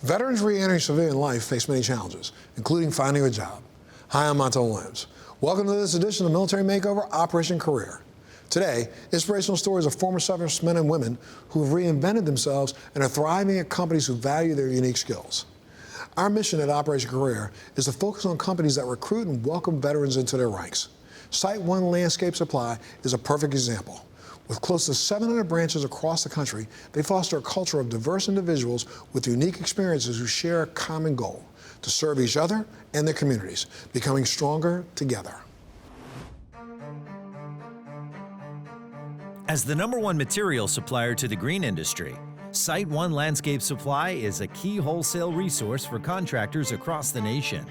Veterans re-entering civilian life face many challenges, including finding a job. Hi, I'm Montel Williams. Welcome to this edition of Military Makeover Operation Career. Today, inspirational stories of former servicemen and women who have reinvented themselves and are thriving at companies who value their unique skills. Our mission at Operation Career is to focus on companies that recruit and welcome veterans into their ranks. SiteOne Landscaping Supply is a perfect example. With close to 700 branches across the country, they foster a culture of diverse individuals with unique experiences who share a common goal: to serve each other and their communities, becoming stronger together. As the #1 material supplier to the green industry, SiteOne Landscape Supply is a key wholesale resource for contractors across the nation.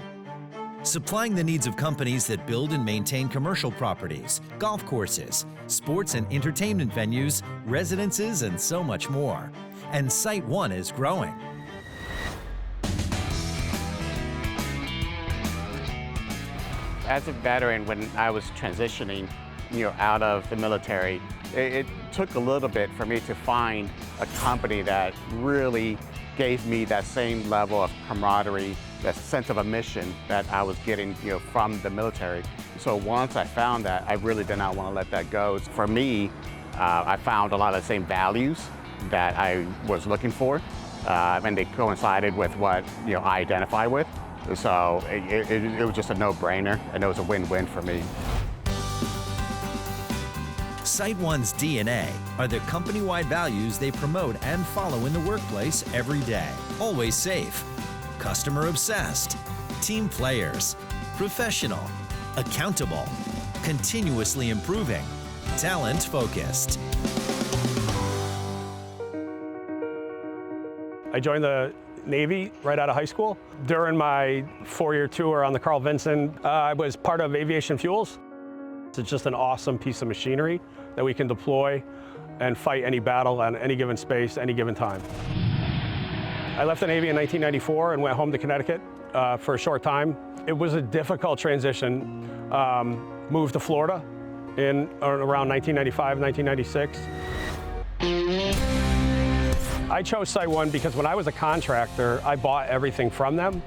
Supplying the needs of companies that build and maintain commercial properties, golf courses, sports and entertainment venues, residences, and so much more. And SiteOne is growing. As a veteran, when I was transitioning, out of the military, it took a little bit for me to find a company that really gave me that same level of camaraderie, that sense of a mission that I was getting, from the military. So once I found that, I really did not want to let that go. For me, I found a lot of the same values that I was looking for, and they coincided with what I identify with. So it was just a no-brainer, and it was a win-win for me. SiteOne's DNA are the company-wide values they promote and follow in the workplace every day. Always safe, customer-obsessed, team players, professional, accountable, continuously improving, talent-focused. I joined the Navy right out of high school. During my 4-year tour on the Carl Vinson, I was part of aviation fuels. It's just an awesome piece of machinery that we can deploy and fight any battle on any given space, any given time. I left the Navy in 1994 and went home to Connecticut for a short time. It was a difficult transition. Moved to Florida in around 1995, 1996. I chose SiteOne because when I was a contractor, I bought everything from them.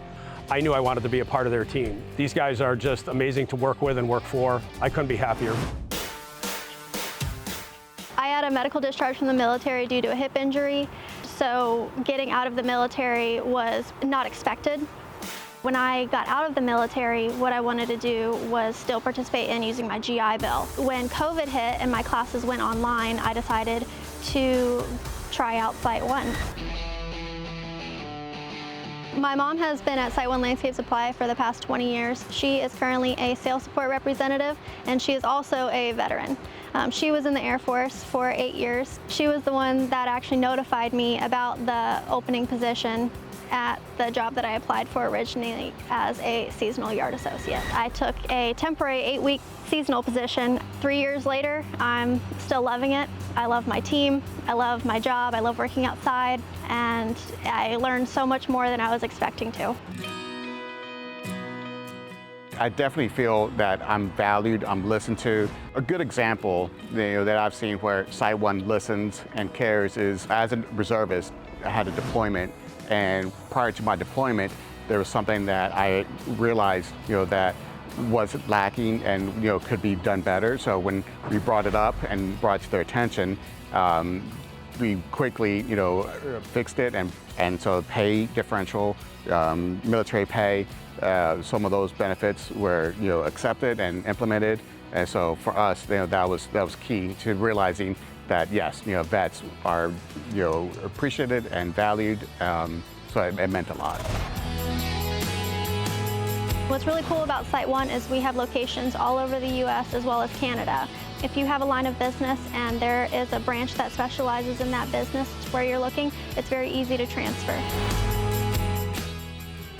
I knew I wanted to be a part of their team. These guys are just amazing to work with and work for. I couldn't be happier. I had a medical discharge from the military due to a hip injury, so getting out of the military was not expected. When I got out of the military, what I wanted to do was still participate in using my GI Bill. When COVID hit and my classes went online, I decided to try out SiteOne. My mom has been at SiteOne Landscape Supply for the past 20 years. She is currently a sales support representative, and she is also a veteran. She was in the Air Force for 8 years. She was the one that actually notified me about the opening position at the job that I applied for originally as a seasonal yard associate. I took a temporary 8-week seasonal position. 3 years later, I'm still loving it. I love my team, I love my job, I love working outside, and I learned so much more than I was expecting to. I definitely feel that I'm valued, I'm listened to. A good example that I've seen where SiteOne listens and cares is, as a reservist, I had a deployment, and prior to my deployment, there was something that I realized that was lacking and could be done better. So when we brought it up and brought it to their attention, we quickly fixed it, and so pay differential, military pay, some of those benefits were accepted and implemented. And so for us, that was key to realizing that yes, vets are appreciated and valued. So it meant a lot. What's really cool about SiteOne is we have locations all over the U.S. as well as Canada. If you have a line of business and there is a branch that specializes in that business where you're looking, it's very easy to transfer.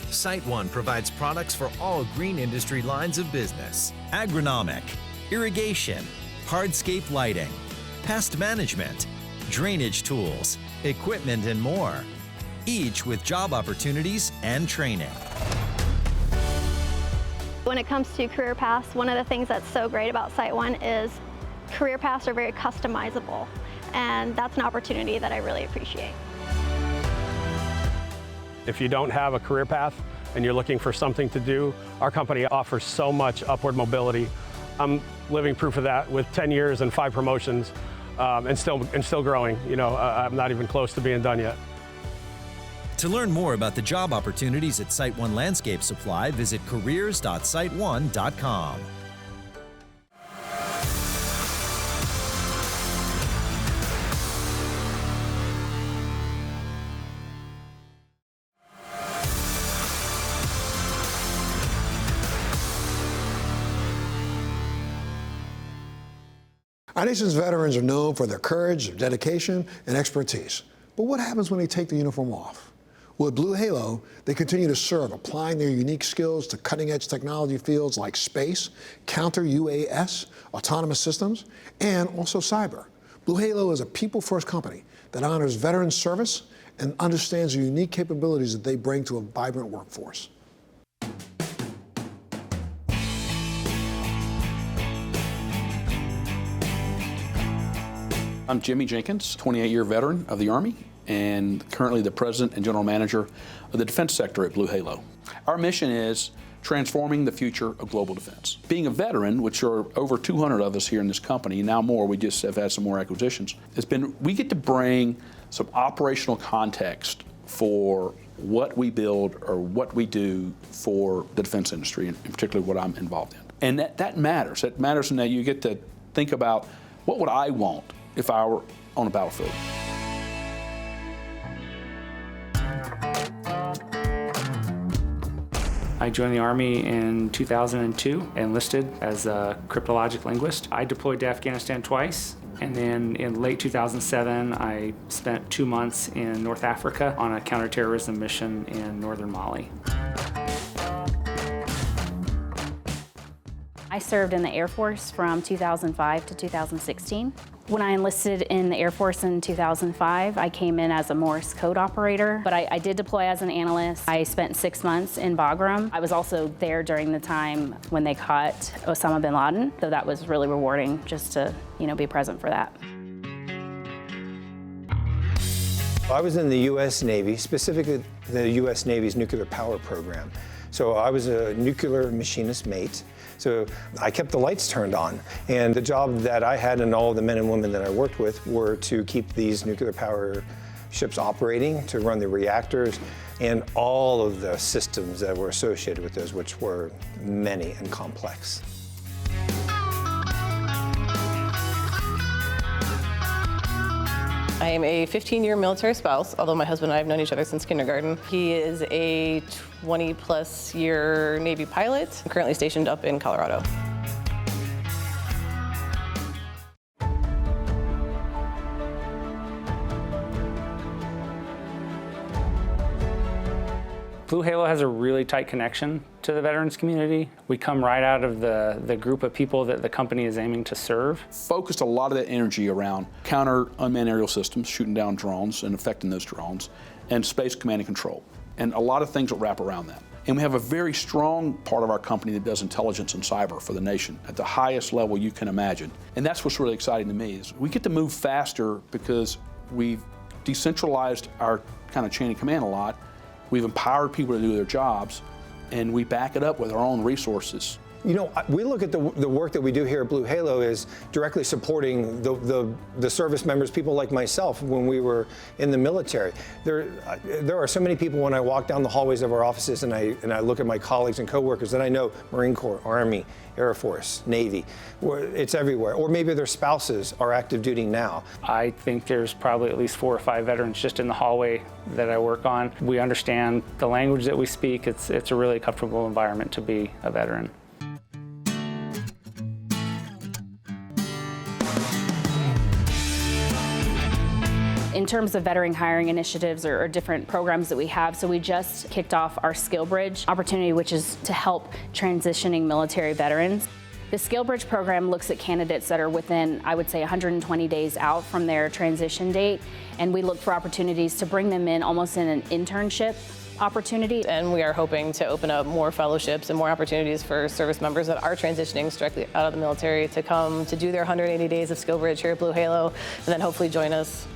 SiteOne provides products for all green industry lines of business: agronomic, irrigation, hardscape lighting, pest management, drainage tools, equipment, and more, each with job opportunities and training. When it comes to career paths, one of the things that's so great about SiteOne is career paths are very customizable, and that's an opportunity that I really appreciate. If you don't have a career path and you're looking for something to do, our company offers so much upward mobility. I'm living proof of that with 10 years and 5 promotions and still growing. You know, I'm not even close to being done yet. To learn more about the job opportunities at SiteOne Landscape Supply, visit careers.siteone.com. Our nation's veterans are known for their courage, their dedication, and expertise. But what happens when they take the uniform off? Well, at BlueHalo, they continue to serve, applying their unique skills to cutting-edge technology fields like space, Counter-UAS, autonomous systems, and also cyber. BlueHalo is a people-first company that honors veteran service and understands the unique capabilities that they bring to a vibrant workforce. I'm Jimmy Jenkins, 28-year veteran of the Army, and currently the president and general manager of the defense sector at BlueHalo. Our mission is transforming the future of global defense. Being a veteran, which are over 200 of us here in this company, now more, we just have had some more acquisitions, we get to bring some operational context for what we build or what we do for the defense industry, and particularly what I'm involved in. And that matters. It matters in that you get to think about, what would I want if I were on a battlefield? I joined the Army in 2002, enlisted as a cryptologic linguist. I deployed to Afghanistan twice, and then in late 2007, I spent 2 months in North Africa on a counterterrorism mission in northern Mali. I served in the Air Force from 2005 to 2016. When I enlisted in the Air Force in 2005, I came in as a Morse code operator, but I did deploy as an analyst. I spent 6 months in Bagram. I was also there during the time when they caught Osama bin Laden, so that was really rewarding just to, be present for that. I was in the U.S. Navy, specifically the U.S. Navy's nuclear power program. So I was a nuclear machinist mate. So I kept the lights turned on. And the job that I had and all of the men and women that I worked with were to keep these nuclear power ships operating, to run the reactors, and all of the systems that were associated with those, which were many and complex. I am a 15-year military spouse, although my husband and I have known each other since kindergarten. He is a 20-plus year Navy pilot, currently stationed up in Colorado. BlueHalo has a really tight connection to the veterans community. We come right out of the group of people that the company is aiming to serve. Focused a lot of that energy around counter unmanned aerial systems, shooting down drones and affecting those drones, and space command and control, and a lot of things that wrap around that. And we have a very strong part of our company that does intelligence and cyber for the nation at the highest level you can imagine. And that's what's really exciting to me, is we get to move faster because we've decentralized our kind of chain of command a lot. We've empowered people to do their jobs, and we back it up with our own resources. We look at the work that we do here at BlueHalo is directly supporting the service members, people like myself, when we were in the military. There are so many people when I walk down the hallways of our offices and I look at my colleagues and coworkers that I know, Marine Corps, Army, Air Force, Navy, it's everywhere. Or maybe their spouses are active duty now. I think there's probably at least 4 or 5 veterans just in the hallway that I work on. We understand the language that we speak. It's a really comfortable environment to be a veteran. In terms of veteran hiring initiatives or different programs that we have, so we just kicked off our Skill Bridge opportunity, which is to help transitioning military veterans. The Skill Bridge program looks at candidates that are within, I would say, 120 days out from their transition date, and we look for opportunities to bring them in almost in an internship opportunity. And we are hoping to open up more fellowships and more opportunities for service members that are transitioning directly out of the military to come to do their 180 days of Skill Bridge here at BlueHalo, and then hopefully join us,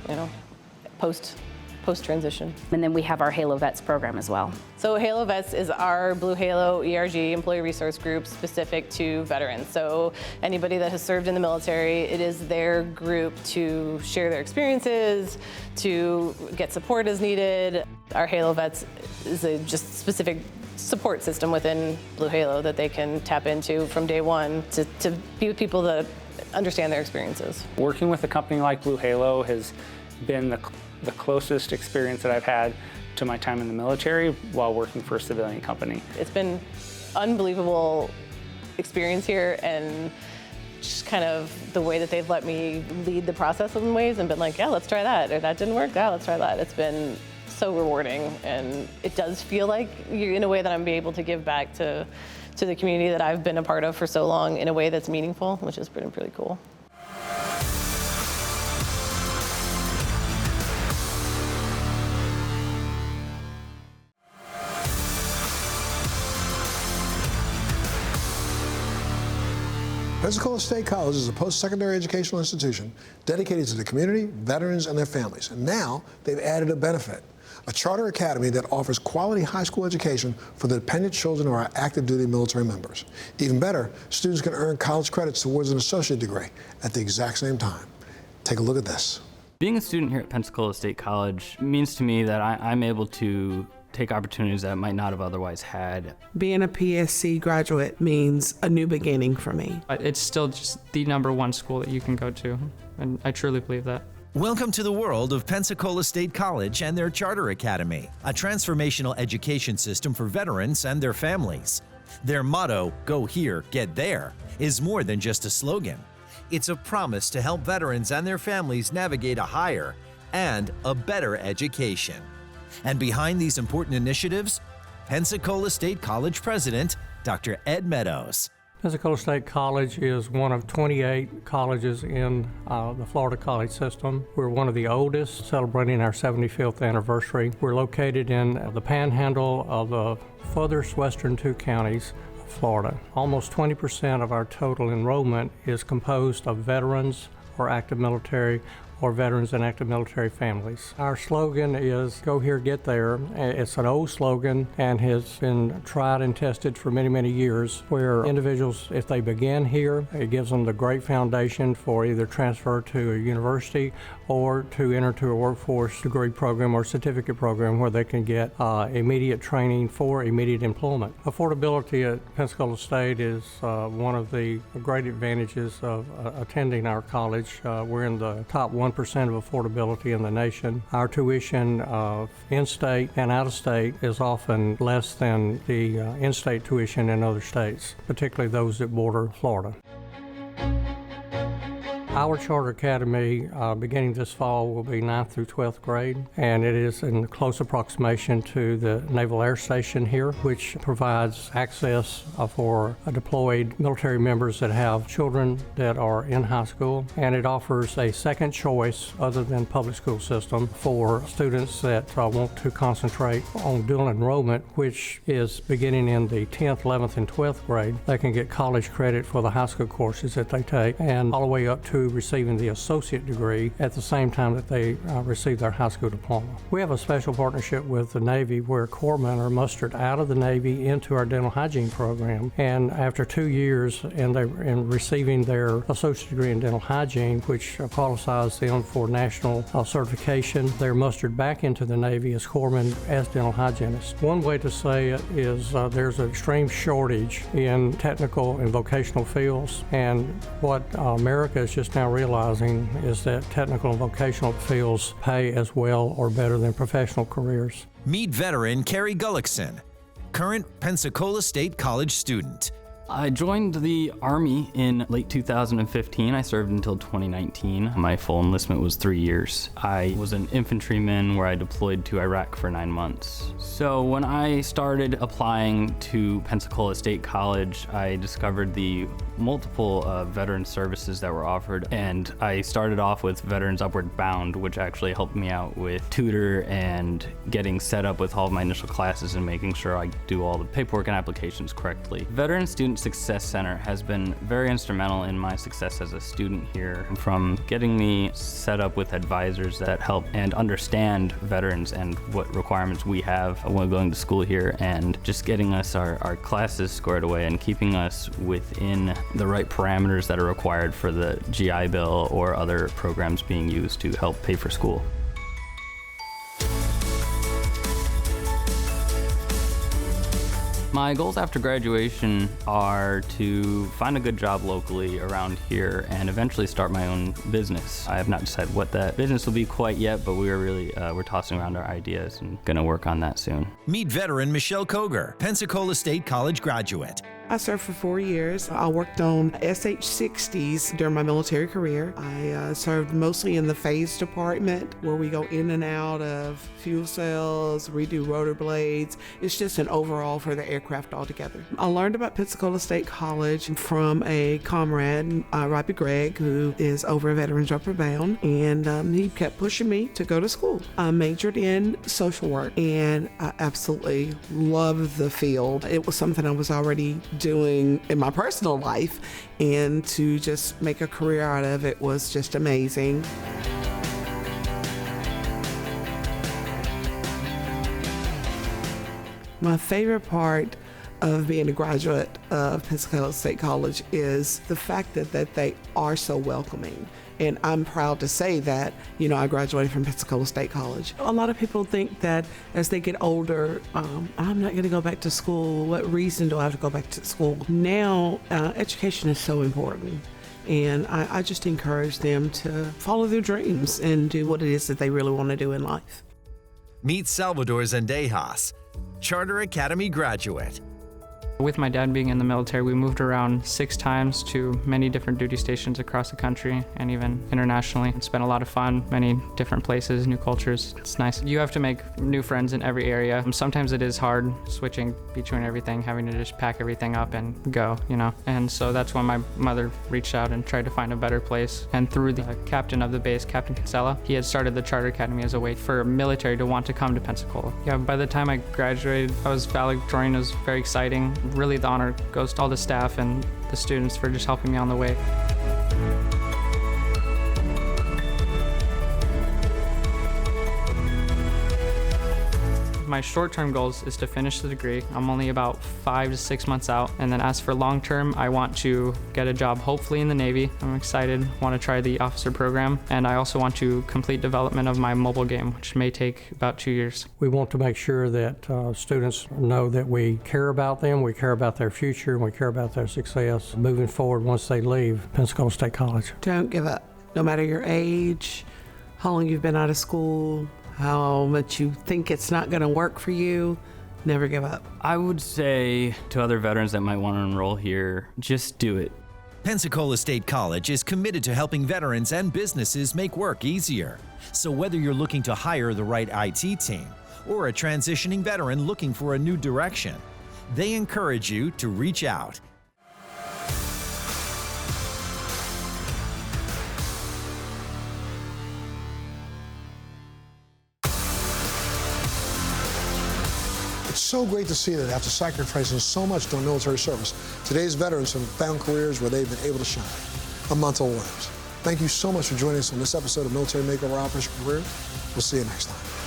post post-transition. And then we have our Halo Vets program as well. So Halo Vets is our BlueHalo ERG employee resource group specific to veterans. So anybody that has served in the military, it is their group to share their experiences, to get support as needed. Our Halo Vets is a just specific support system within BlueHalo that they can tap into from day one to be with people that understand their experiences. Working with a company like BlueHalo has been the closest experience that I've had to my time in the military while working for a civilian company. It's been unbelievable experience here, and just kind of the way that they've let me lead the process in ways and been like, yeah, let's try that, or that didn't work, yeah, let's try that. It's been so rewarding, and it does feel like you're in a way that I'm able to give back to the community that I've been a part of for so long in a way that's meaningful, which is pretty cool. Pensacola State College is a post-secondary educational institution dedicated to the community, veterans, and their families. And now they've added a benefit, a charter academy that offers quality high school education for the dependent children of our active duty military members. Even better, students can earn college credits towards an associate degree at the exact same time. Take a look at this. Being a student here at Pensacola State College means to me that I'm able to take opportunities that I might not have otherwise had. Being a PSC graduate means a new beginning for me. It's still just the #1 school that you can go to, and I truly believe that. Welcome to the world of Pensacola State College and their Charter Academy, a transformational education system for veterans and their families. Their motto, "Go here, get there," is more than just a slogan. It's a promise to help veterans and their families navigate a higher and a better education. And behind these important initiatives, Pensacola State College President, Dr. Ed Meadows. Pensacola State College is one of 28 colleges in the Florida college system. We're one of the oldest, celebrating our 75th anniversary. We're located in the panhandle of the furthest western 2 counties of Florida. Almost 20% of our total enrollment is composed of veterans or active military or veterans and active military families. Our slogan is "Go here, get there." It's an old slogan and has been tried and tested for many years, where individuals, if they begin here, it gives them the great foundation for either transfer to a university or to enter to a workforce degree program or certificate program where they can get immediate training for immediate employment. Affordability at Pensacola State is one of the great advantages of attending our college. We're in the top 1% of affordability in the nation. Our tuition of in-state and out-of-state is often less than the in-state tuition in other states, particularly those that border Florida. Our Charter Academy, beginning this fall, will be 9th through 12th grade, and it is in close approximation to the Naval Air Station here, which provides access for deployed military members that have children that are in high school, and it offers a second choice other than public school system for students that want to concentrate on dual enrollment, which is beginning in the 10th, 11th, and 12th grade. They can get college credit for the high school courses that they take, and all the way up to receiving the associate degree at the same time that they receive their high school diploma. We have a special partnership with the Navy where corpsmen are mustered out of the Navy into our dental hygiene program, and after 2 years in receiving their associate degree in dental hygiene, which qualifies them for national certification, they're mustered back into the Navy as corpsmen as dental hygienists. One way to say it is there's an extreme shortage in technical and vocational fields, and what America is just now realizing is that technical and vocational fields pay as well or better than professional careers. Meet veteran Carrie Gullickson, current Pensacola State College student. I joined the Army in late 2015. I served until 2019. My full enlistment was 3 years. I was an infantryman where I deployed to Iraq for 9 months. So when I started applying to Pensacola State College, I discovered the multiple veteran services that were offered, and I started off with Veterans Upward Bound, which actually helped me out with tutor and getting set up with all of my initial classes and making sure I do all the paperwork and applications correctly. Veteran student Student Success Center has been very instrumental in my success as a student here, from getting me set up with advisors that help and understand veterans and what requirements we have when going to school here, and just getting us our classes squared away and keeping us within the right parameters that are required for the GI Bill or other programs being used to help pay for school. My goals after graduation are to find a good job locally around here and eventually start my own business. I have not decided what that business will be quite yet, but we're tossing around our ideas and going to work on that soon. Meet veteran Michelle Koger, Pensacola State College graduate. I served for 4 years. I worked on SH-60s during my military career. I served mostly in the phase department, where we go in and out of fuel cells, redo rotor blades. It's just an overall for the aircraft altogether. I learned about Pensacola State College from a comrade, Robbie Gregg, who is over at Veterans Upper Bound, and he kept pushing me to go to school. I majored in social work, and I absolutely loved the field. It was something I was already doing in my personal life, and to just make a career out of it was just amazing. My favorite part of being a graduate of Pensacola State College is the fact that they are so welcoming. And I'm proud to say that, I graduated from Pensacola State College. A lot of people think that as they get older, I'm not going to go back to school. What reason do I have to go back to school? Now, education is so important. And I just encourage them to follow their dreams and do what it is that they really want to do in life. Meet Salvador Zendejas, Charter Academy graduate. With my dad being in the military, we moved around 6 times to many different duty stations across the country and even internationally. It's been a lot of fun, many different places, new cultures. It's nice. You have to make new friends in every area. Sometimes it is hard switching between everything, having to just pack everything up and go, And so that's when my mother reached out and tried to find a better place. And through the captain of the base, Captain Kinsella, he had started the Charter Academy as a way for military to want to come to Pensacola. Yeah, by the time I graduated, I was valedictorian. It was very exciting. Really, the honor goes to all the staff and the students for just helping me on the way. My short-term goals is to finish the degree. I'm only about 5 to 6 months out. And then as for long-term, I want to get a job hopefully in the Navy. I'm excited, want to try the officer program. And I also want to complete development of my mobile game, which may take about 2 years. We want to make sure that students know that we care about them, we care about their future, and we care about their success moving forward once they leave Pensacola State College. Don't give up. No matter your age, how long you've been out of school, how much you think it's not going to work for you, never give up. I would say to other veterans that might want to enroll here, just do it. Pensacola State College is committed to helping veterans and businesses make work easier. So whether you're looking to hire the right IT team or a transitioning veteran looking for a new direction, they encourage you to reach out. It's so great to see that after sacrificing so much during military service, today's veterans have found careers where they've been able to shine. I'm Montel Williams. Thank you so much for joining us on this episode of Military Makeover Operation Career. We'll see you next time.